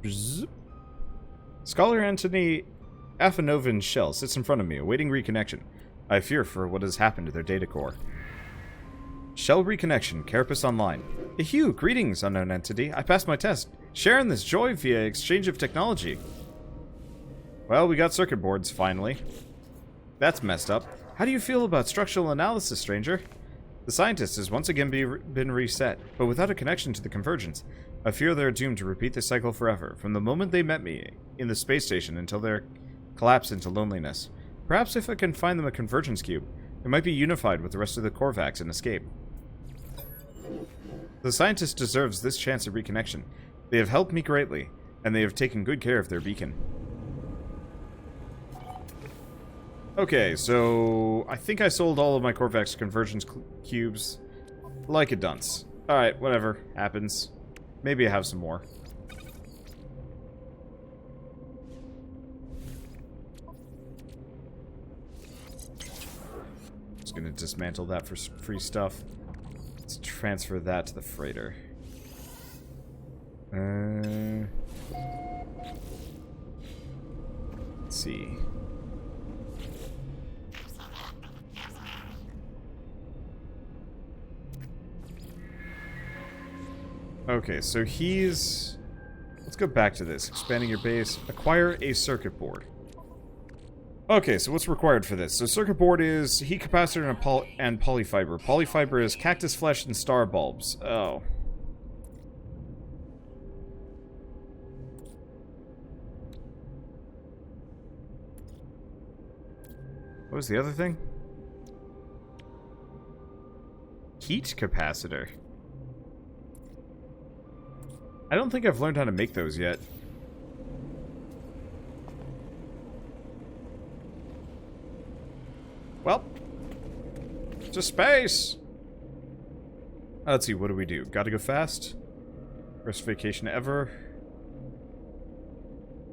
Bzz. Scholar Anthony Afanovin's shell sits in front of me, awaiting reconnection. I fear for what has happened to their data core. Shell reconnection, Carapace online. Hey Hugh, greetings, unknown entity. I passed my test. Sharing this joy via exchange of technology. Well, we got circuit boards, finally. That's messed up. How do you feel about structural analysis, stranger? The scientist has once again been reset, but without a connection to the convergence. I fear they're doomed to repeat this cycle forever, from the moment they met me in the space station until their collapse into loneliness. Perhaps if I can find them a convergence cube, they might be unified with the rest of the Corvax and escape. The scientist deserves this chance of reconnection. They have helped me greatly, and they have taken good care of their beacon. Okay, so I think I sold all of my Corvax convergence cubes like a dunce. Alright, whatever. Happens. Maybe I have some more. Just gonna dismantle that for free stuff. Let's transfer that to the freighter. Let's see. Okay, so he's... Let's go back to this. Expanding your base. Acquire a circuit board. Okay, so what's required for this? So circuit board is heat capacitor and polyfiber. Polyfiber is cactus flesh and star bulbs. Oh. What was the other thing? Heat capacitor. I don't think I've learned how to make those yet. Well, to space. Let's see, what do we do? Gotta go fast? First vacation ever.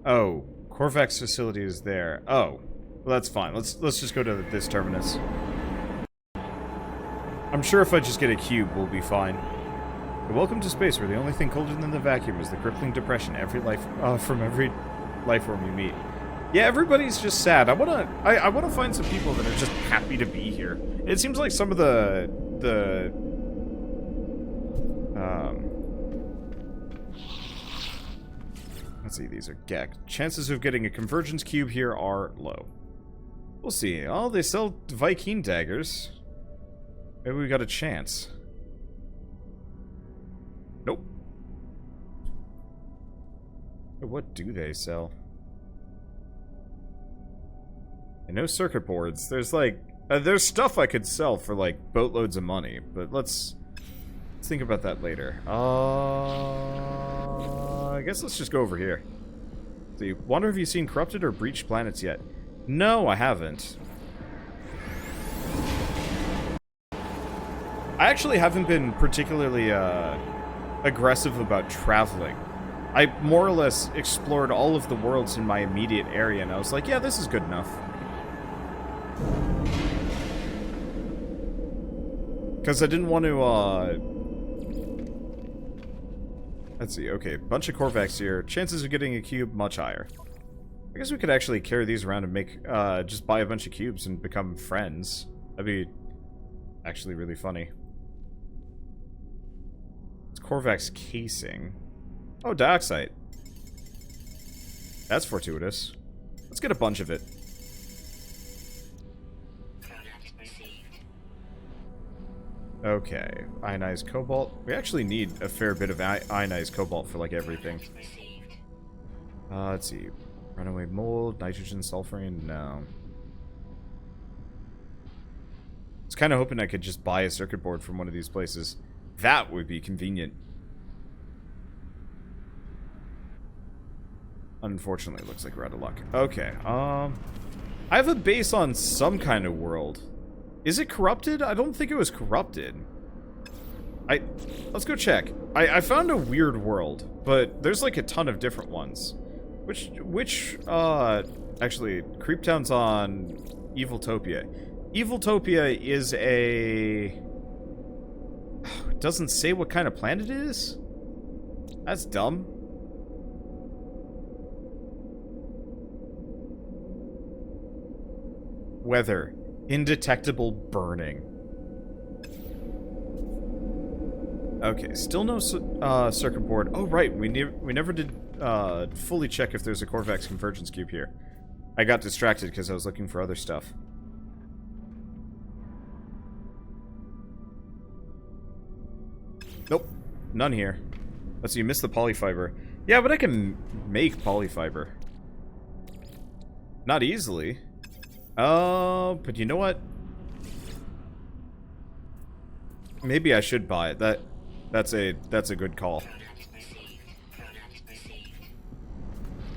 Oh, Corvax facility is there. Oh, well that's fine. Let's just go to this terminus. I'm sure if I just get a cube, we'll be fine. Welcome to space, where the only thing colder than the vacuum is the crippling depression from every life form you meet. Yeah, everybody's just sad. I wanna find some people that are just happy to be here. It seems like some of the let's see, these are Gek. Chances of getting a convergence cube here are low. We'll see. Oh, they sell Viking daggers. Maybe we got a chance. Nope. What do they sell? And no circuit boards. There's like... there's stuff I could sell for like boatloads of money, but let's think about that later. I guess let's just go over here. See, wonder if you've seen corrupted or breached planets yet. No, I haven't. I actually haven't been particularly aggressive about traveling. I more or less explored all of the worlds in my immediate area, and I was like, yeah, this is good enough. Because I didn't want to, let's see, okay, bunch of Corvax here. Chances of getting a cube, much higher. I guess we could actually carry these around and make, just buy a bunch of cubes and become friends. That'd be actually really funny. It's Corvax casing. Oh, dioxide. That's fortuitous. Let's get a bunch of it. Okay, ionized cobalt. We actually need a fair bit of ionized cobalt for like everything. Let's see. Runaway mold, nitrogen, sulfurine, no. I was kind of hoping I could just buy a circuit board from one of these places. That would be convenient. Unfortunately, it looks like we're out of luck. Okay, I have a base on some kind of world. Is it corrupted? I don't think it was corrupted. Let's go check. I found a weird world, but there's like a ton of different ones. Actually, Creeptown's on Eviltopia. Eviltopia is a... It doesn't say what kind of planet it is? That's dumb. weather. Indetectable burning. Okay, still no circuit board. Oh, right. We never did fully check if there's a Corvax convergence cube here. I got distracted because I was looking for other stuff. Nope. None here. Let's see, you missed the polyfiber. Yeah, but I can make polyfiber. Not easily. But you know what? Maybe I should buy it. That's a good call.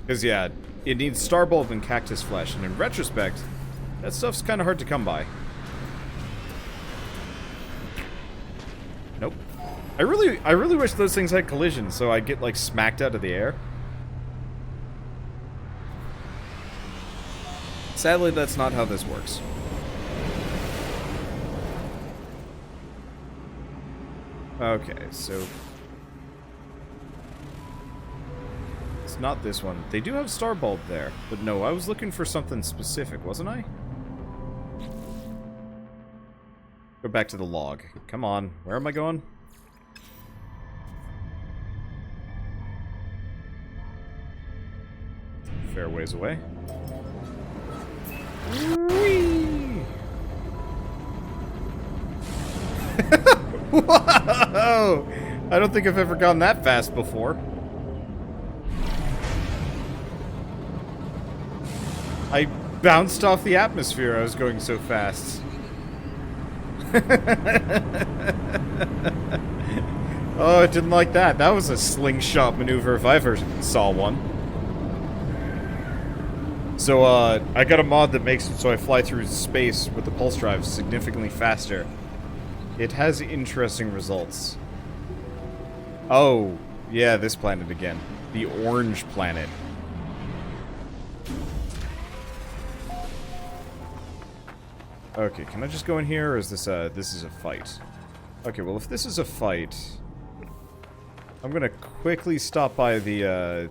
Because yeah, it needs starbulb and cactus flesh, and in retrospect, that stuff's kind of hard to come by. Nope. I really wish those things had collision, so I'd get like smacked out of the air. Sadly, that's not how this works. Okay, so it's not this one. They do have starbulb there, but no, I was looking for something specific, wasn't I? Go back to the log. Come on, where am I going? Fair ways away. Whee! Whoa! I don't think I've ever gone that fast before. I bounced off the atmosphere. I was going so fast. Oh, I didn't like that. That was a slingshot maneuver if I ever saw one. So, I got a mod that makes it so I fly through space with the pulse drive significantly faster. It has interesting results. Oh, yeah, this planet again. The orange planet. Okay, can I just go in here, or is this is a fight? Okay, well, if this is a fight, I'm gonna quickly stop by the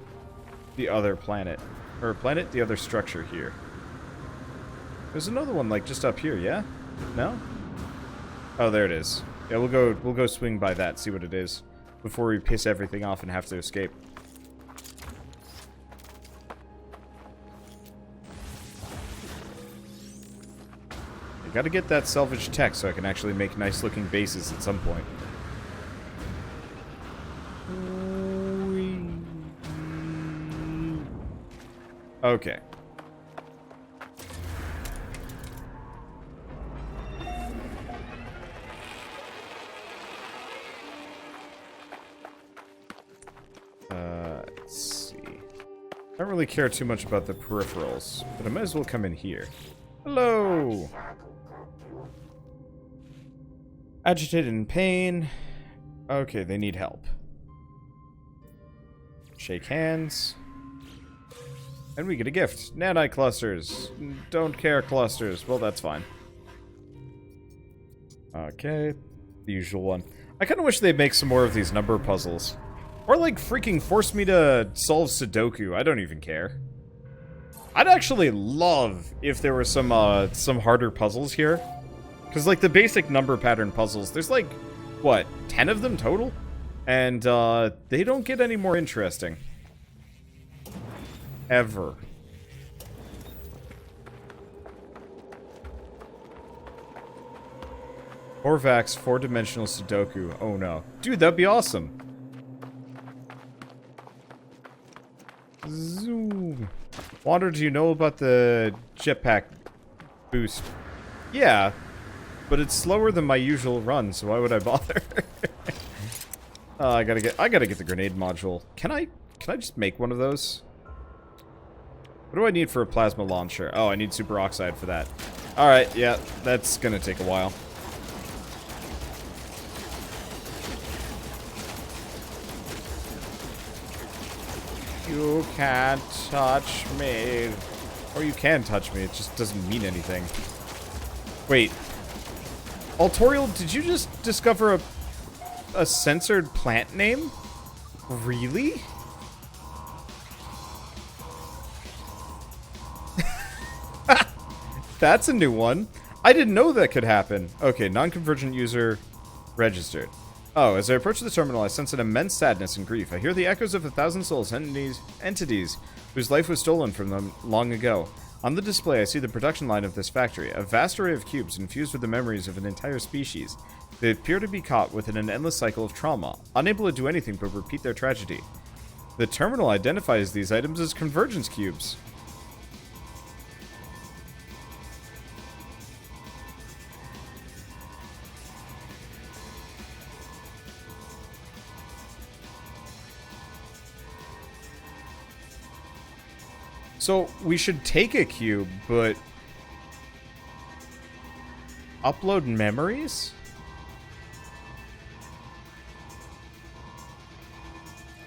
other planet. Or planet? The other structure here. There's another one, like, just up here, yeah? No? Oh, there it is. Yeah, we'll go swing by that, see what it is, before we piss everything off and have to escape. I gotta get that salvage tech so I can actually make nice-looking bases at some point. Okay. Let's see. I don't really care too much about the peripherals, but I might as well come in here. Hello! Agitated and in pain. Okay, they need help. Shake hands. And we get a gift. Nanite clusters. Don't care clusters. Well, that's fine. Okay. The usual one. I kind of wish they'd make some more of these number puzzles. Or, like, freaking force me to solve Sudoku. I don't even care. I'd actually love if there were some harder puzzles here. Because, like, the basic number pattern puzzles, there's, like, what, 10 of them total? And, they don't get any more interesting. Ever. Corvax 4-dimensional Sudoku. Oh no. Dude, that'd be awesome. Zoom. Wander, do you know about the jetpack boost? Yeah, but it's slower than my usual run, so why would I bother? I gotta get the grenade module. Can I just make one of those? What do I need for a plasma launcher? Oh, I need superoxide for that. Alright, yeah, that's gonna take a while. You can't touch me. Or you can touch me, it just doesn't mean anything. Wait. Altorial, did you just discover a censored plant name? Really? That's a new one. I didn't know that could happen. Okay, non-convergent user registered. Oh, as I approach the terminal, I sense an immense sadness and grief. I hear the echoes of 1,000 souls, entities whose life was stolen from them long ago. On the display, I see the production line of this factory, a vast array of cubes infused with the memories of an entire species. They appear to be caught within an endless cycle of trauma, unable to do anything but repeat their tragedy. The terminal identifies these items as convergence cubes. So, we should take a cube, but upload memories?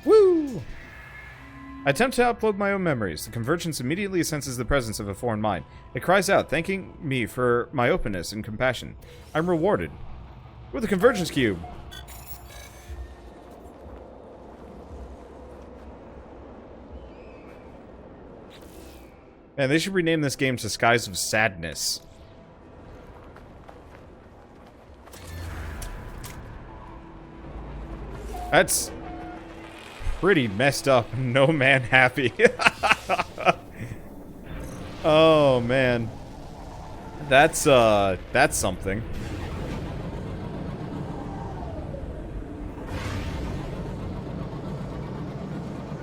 Woo! I attempt to upload my own memories. The convergence immediately senses the presence of a foreign mind. It cries out, thanking me for my openness and compassion. I'm rewarded with a convergence cube. Man, they should rename this game to Skies of Sadness. That's pretty messed up. No man happy. Oh, man. That's something.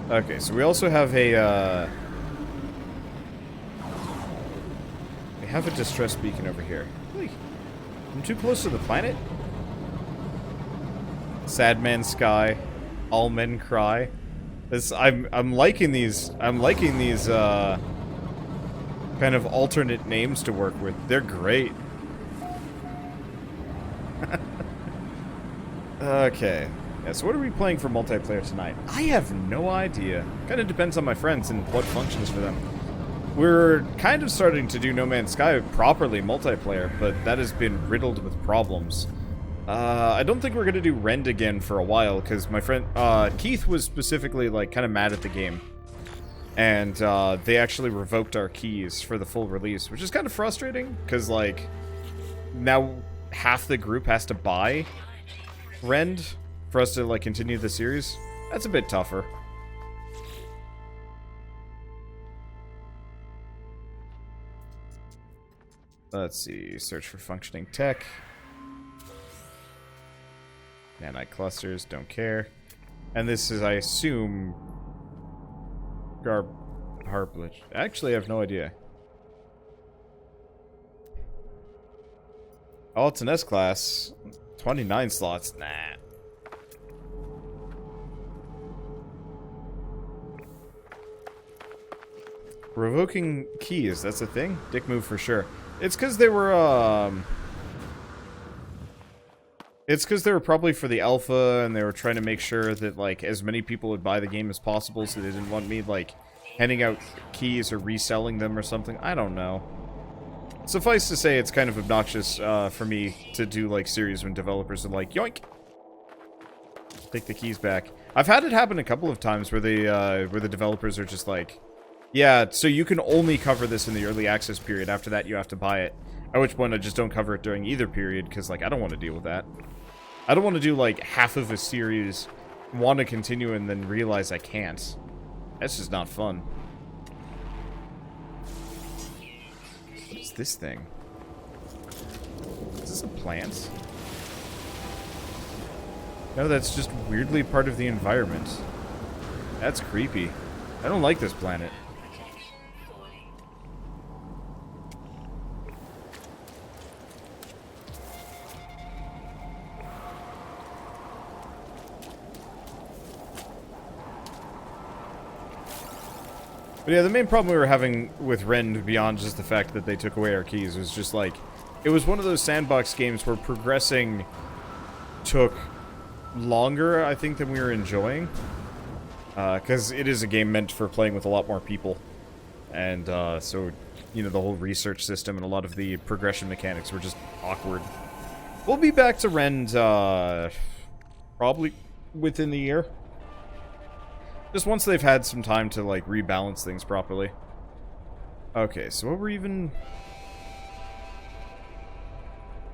Okay, so we also have a, we have a distress beacon over here. Really? I'm too close to the planet? Sad man sky. All men cry. This I'm liking these kind of alternate names to work with. They're great. Okay. Yeah, so what are we playing for multiplayer tonight? I have no idea. Kind of depends on my friends and what functions for them. We're kind of starting to do No Man's Sky properly multiplayer, but that has been riddled with problems. I don't think we're going to do Rend again for a while, because my friend, Keith was specifically, like, kind of mad at the game. And, they actually revoked our keys for the full release, which is kind of frustrating, because, like, now half the group has to buy Rend for us to, like, continue the series. That's a bit tougher. Let's see, search for functioning tech. Nanite clusters, don't care. And this is, I assume, Harplich. Actually, I have no idea. Oh, it's an S-class. 29 slots. Nah. Revoking keys, that's a thing? Dick move for sure. It's because they were, It's because they were probably for the alpha, and they were trying to make sure that, like, as many people would buy the game as possible, so they didn't want me, like, handing out keys or reselling them or something. I don't know. Suffice to say, it's kind of obnoxious, for me to do, like, series when developers are like, yoink! Take the keys back. I've had it happen a couple of times where the developers are just like, yeah, so you can only cover this in the early access period. After that, you have to buy it. At which point, I just don't cover it during either period, because, like, I don't want to deal with that. I don't want to do, like, half of a series, want to continue, and then realize I can't. That's just not fun. What is this thing? Is this a plant? No, that's just weirdly part of the environment. That's creepy. I don't like this planet. But yeah, the main problem we were having with Rend, beyond just the fact that they took away our keys, was just like, it was one of those sandbox games where progressing took longer, I think, than we were enjoying. Because it is a game meant for playing with a lot more people. And, so, you know, the whole research system and a lot of the progression mechanics were just awkward. We'll be back to Rend, probably within the year. Just once they've had some time to, like, rebalance things properly. Okay, so what were even...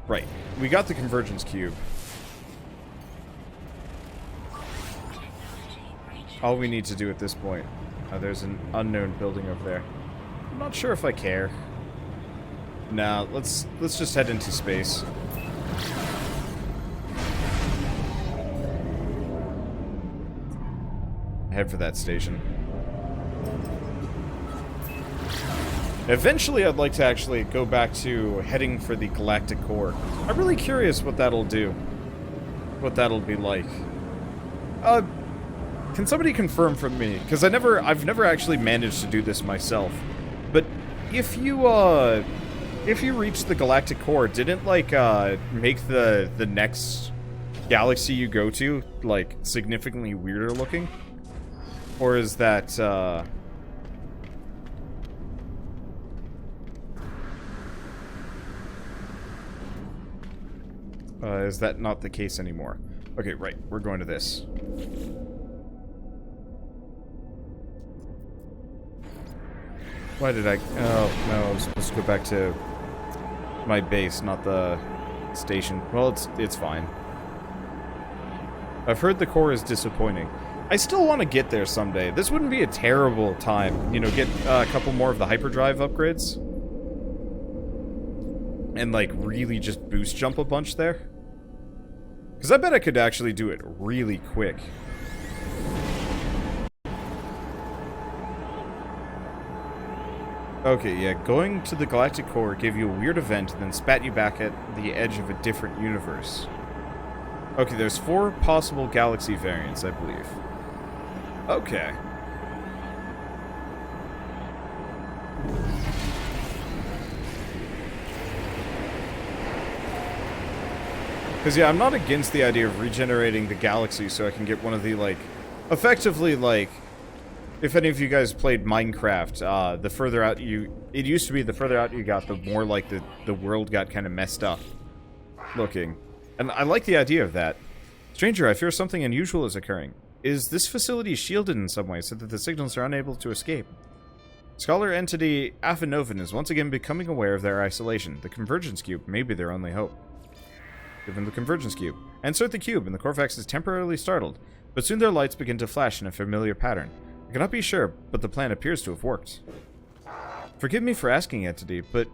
Right. We got the convergence cube. All we need to do at this point... there's an unknown building over there. I'm not sure if I care. Nah, let's just head into space. Head for that station. Eventually, I'd like to actually go back to heading for the galactic core. I'm really curious what that'll do. What that'll be like. Can somebody confirm for me? Because I've never actually managed to do this myself. But if you reach the galactic core, didn't like make the next galaxy you go to like significantly weirder looking? Or is that is that not the case anymore? Okay, right. We're going to this. Why did I... Oh, no, I was supposed to go back to my base, not the station. Well, it's fine. I've heard the core is disappointing. I still want to get there someday. This wouldn't be a terrible time. You know, get a couple more of the hyperdrive upgrades. And, like, really just boost jump a bunch there. Because I bet I could actually do it really quick. Okay, yeah, going to the galactic core gave you a weird event and then spat you back at the edge of a different universe. Okay, there's 4 possible galaxy variants, I believe. Okay. Because, yeah, I'm not against the idea of regenerating the galaxy so I can get one of the, like, effectively, like, if any of you guys played Minecraft, the further out you... It used to be the further out you got, the more, like, the world got kind of messed up looking. And I like the idea of that. Stranger, I fear something unusual is occurring. Is this facility shielded in some way so that the signals are unable to escape? Scholar entity Afinovan is once again becoming aware of their isolation. The convergence cube may be their only hope. Give them the convergence cube. Insert the cube, and the Corvax is temporarily startled, but soon their lights begin to flash in a familiar pattern. I cannot be sure, but the plan appears to have worked. Forgive me for asking, entity, but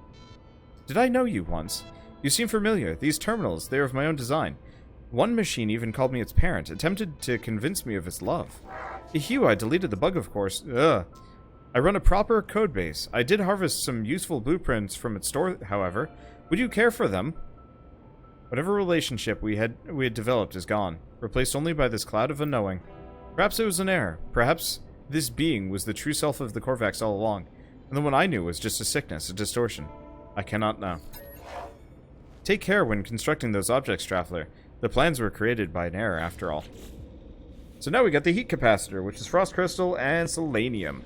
did I know you once? You seem familiar. These terminals, they are of my own design. One machine even called me its parent, attempted to convince me of its love. Ehew, I deleted the bug, of course. Ugh. I run a proper codebase. I did harvest some useful blueprints from its store, however. Would you care for them? Whatever relationship we had developed is gone, replaced only by this cloud of unknowing. Perhaps it was an error. Perhaps this being was the true self of the Corvax all along, and the one I knew was just a sickness, a distortion. I cannot know. Take care when constructing those objects, Traveler. The plans were created by an error, after all. So now we got the heat capacitor, which is frost crystal and selenium.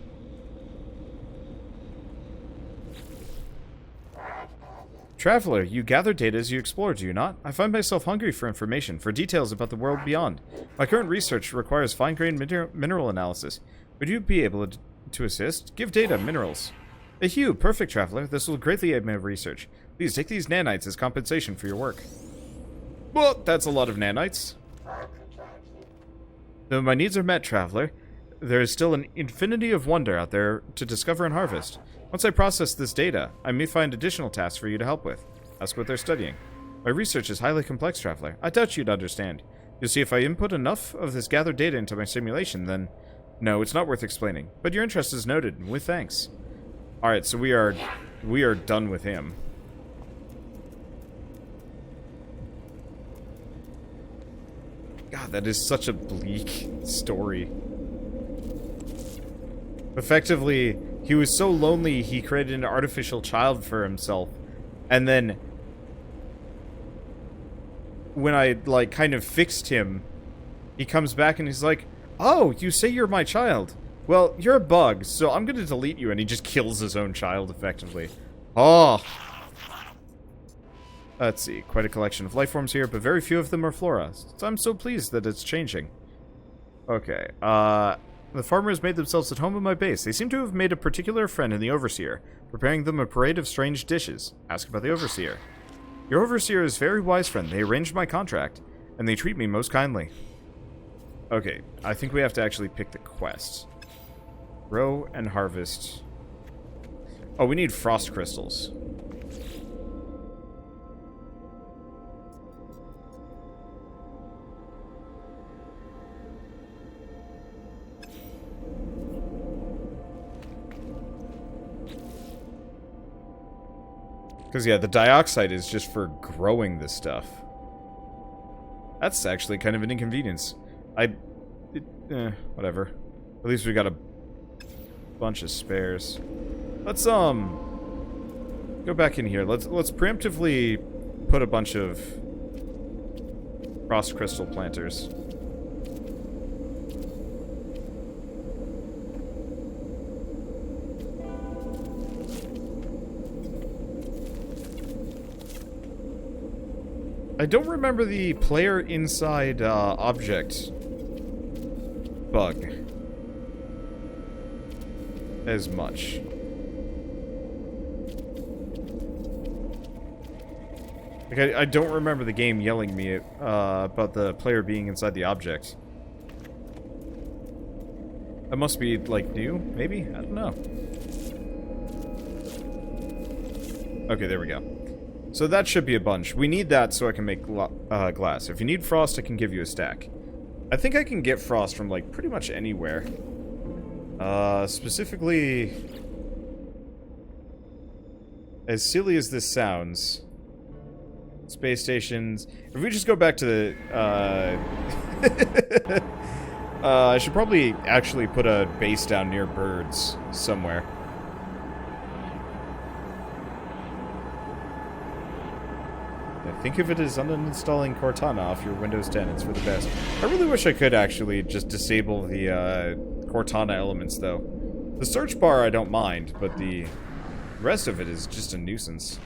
Traveler, you gather data as you explore, do you not? I find myself hungry for information, for details about the world beyond. My current research requires fine-grained mineral analysis. Would you be able to assist? Give data, minerals. Ehew, perfect, Traveler. This will greatly aid my research. Please take these nanites as compensation for your work. Well, that's a lot of nanites. Though my needs are met, Traveler, there is still an infinity of wonder out there to discover and harvest. Once I process this data, I may find additional tasks for you to help with. Ask what they're studying. My research is highly complex, Traveler. I doubt you'd understand. You'll see if I input enough of this gathered data into my simulation, then... No, it's not worth explaining. But your interest is noted, and with thanks. Alright, so we are done with him. God, that is such a bleak story. Effectively, he was so lonely he created an artificial child for himself. And then when I, like, kind of fixed him, he comes back and he's like, "Oh, you say you're my child. Well, you're a bug, so I'm gonna delete you," and he just kills his own child, effectively. Oh! Let's see, quite a collection of life forms here, but very few of them are flora. So I'm so pleased that it's changing. Okay, the farmers made themselves at home in my base. They seem to have made a particular friend in the Overseer, preparing them a parade of strange dishes. Ask about the Overseer. Your overseer is very wise, friend. They arranged my contract, and they treat me most kindly. Okay, I think we have to actually pick the quest. Grow and harvest. Oh, we need frost crystals. Because, yeah, the dioxide is just for growing this stuff. That's actually kind of an inconvenience. Whatever. At least we got a bunch of spares. Let's, go back in here. Let's preemptively put a bunch of frost crystal planters. I don't remember the player inside object bug as much. Like, I don't remember the game yelling me about the player being inside the object. That must be, like, new, maybe? I don't know. Okay, there we go. So that should be a bunch. We need that so I can make glass. If you need frost, I can give you a stack. I think I can get frost from, like, pretty much anywhere. Specifically... As silly as this sounds... Space stations... If we just go back to the... I should probably actually put a base down near birds somewhere. Think of it as uninstalling Cortana off your Windows 10. It's for the best. I really wish I could actually just disable the Cortana elements, though. The search bar I don't mind, but the rest of it is just a nuisance.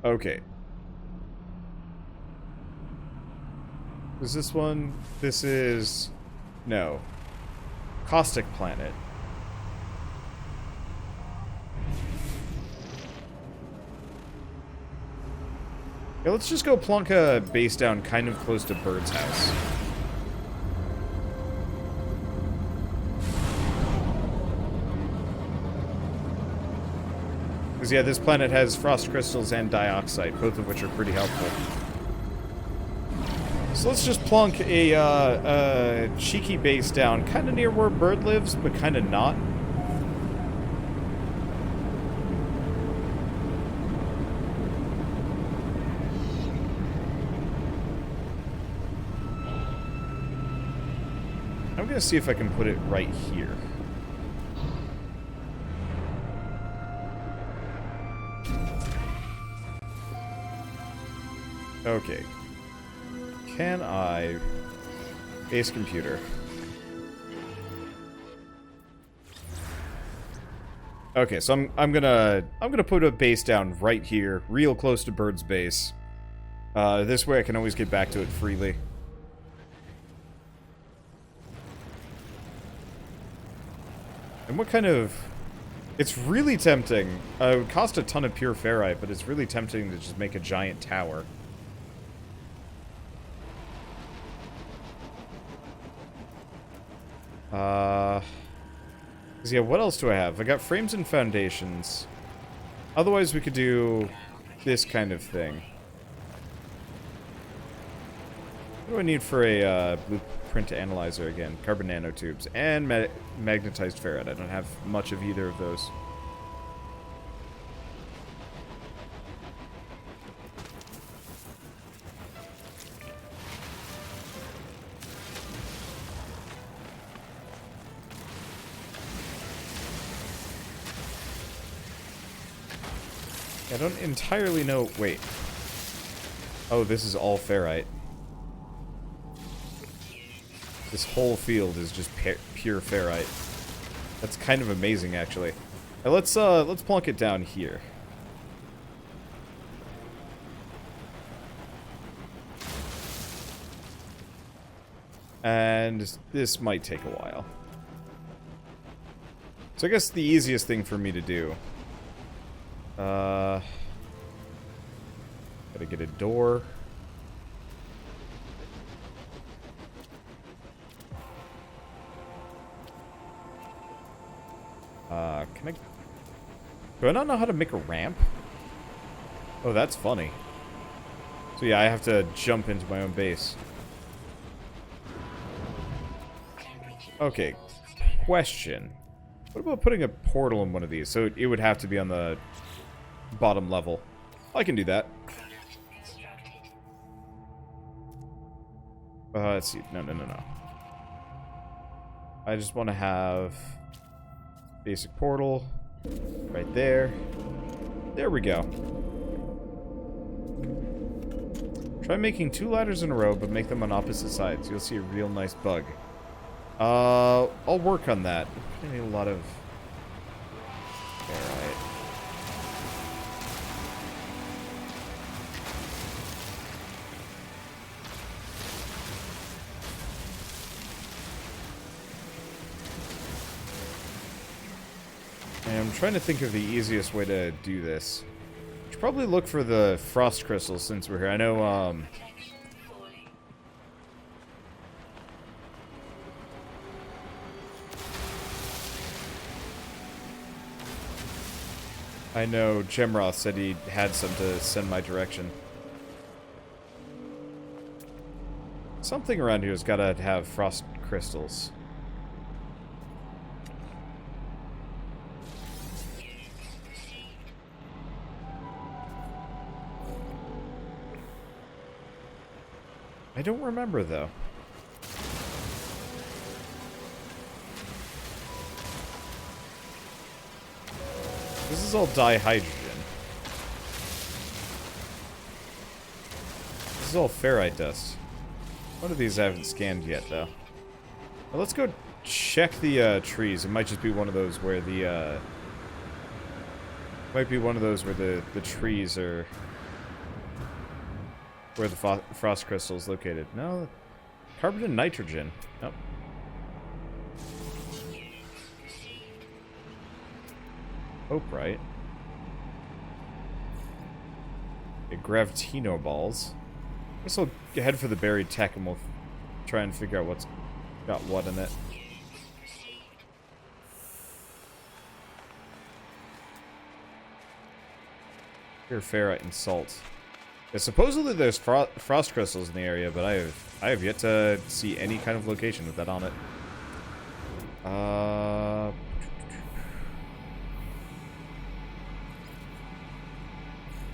Okay. Is this one? This is... No. Caustic Planet. Yeah, let's just go plunk a base down kind of close to Bird's house. Because, yeah, this planet has frost crystals and dioxide, both of which are pretty helpful. So let's just plunk a cheeky base down, kind of near where Bird lives, but kind of not. I'm gonna see if I can put it right here. Okay. Can I... Base computer. Okay, so I'm gonna put a base down right here, real close to Bird's base. This way I can always get back to it freely. And what kind of... It's really tempting. It would cost a ton of pure ferrite, but it's really tempting to just make a giant tower. Yeah, what else do I have? I got frames and foundations. Otherwise, we could do this kind of thing. What do I need for a blueprint analyzer again? Carbon nanotubes and magnetized ferrite. I don't have much of either of those. I don't entirely know... Wait. Oh, this is all ferrite. This whole field is just pure ferrite. That's kind of amazing, actually. Now let's plunk it down here. And this might take a while. So I guess the easiest thing for me to do... gotta get a door. Can I... Do I not know how to make a ramp? Oh, that's funny. So yeah, I have to jump into my own base. Okay, question. What about putting a portal in one of these? So it would have to be on the bottom level. I can do that. Let's see. No. I just want to have basic portal right there. There we go. Try making 2 ladders in a row, but make them on opposite sides. You'll see a real nice bug. I'll work on that. I need a lot of... Alright. I'm trying to think of the easiest way to do this. Should probably look for the frost crystals since we're here. I know, Gemroth said he had some to send my direction. Something around here has got to have frost crystals. I don't remember, though. This is all dihydrogen. This is all ferrite dust. One of these I haven't scanned yet, though. Well, let's go check the trees. It might just be one of those where the the trees are where the frost crystal is located. No, carbon and nitrogen. Nope. Hope right. Gravitino balls. I guess I'll head for the buried tech and we'll try and figure out what's got what in it. Pure ferrite and salt. Yeah, supposedly there's frost crystals in the area, but I have yet to see any kind of location with that on it.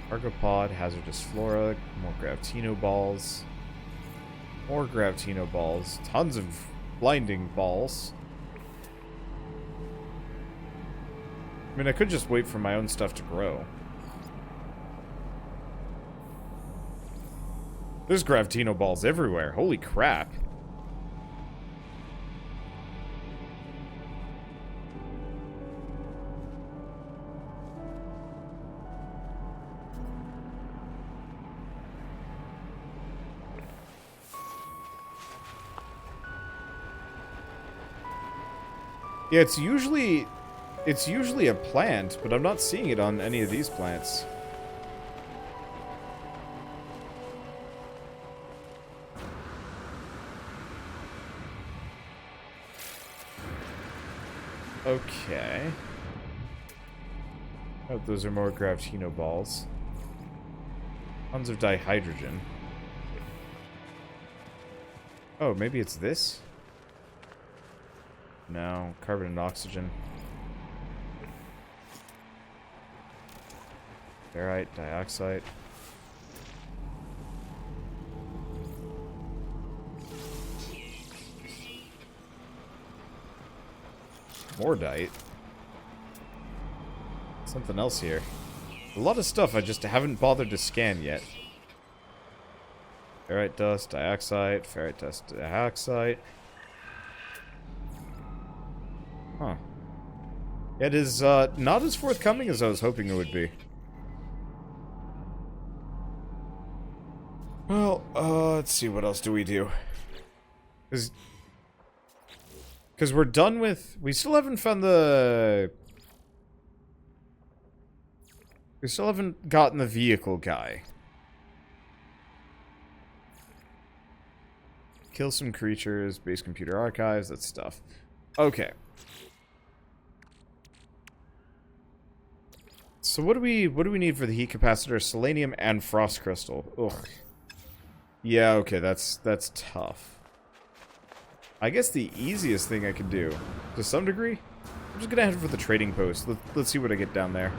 Argopod, hazardous flora, more gravitino balls. More gravitino balls. Tons of blinding balls. I mean, I could just wait for my own stuff to grow. There's gravitino balls everywhere. Holy crap. Yeah, it's usually a plant, but I'm not seeing it on any of these plants. Okay. Oh, those are more gravitino balls. Tons of dihydrogen. Oh, maybe it's this? No, carbon and oxygen. Ferrite, dioxide. Mordite. Something else here. A lot of stuff I just haven't bothered to scan yet. Ferrite dust, dioxide, ferrite dust, dioxide. Huh. It is not as forthcoming as I was hoping it would be. Well, let's see, what else do we do? Because we're done with... We still haven't found the... We still haven't gotten the vehicle guy. Kill some creatures, base computer archives, that stuff. Okay. So what do we need for the heat capacitor? Selenium and frost crystal. Ugh. Yeah, okay, that's tough. I guess the easiest thing I could do, to some degree, I'm just gonna head for the trading post. Let's see what I get down there.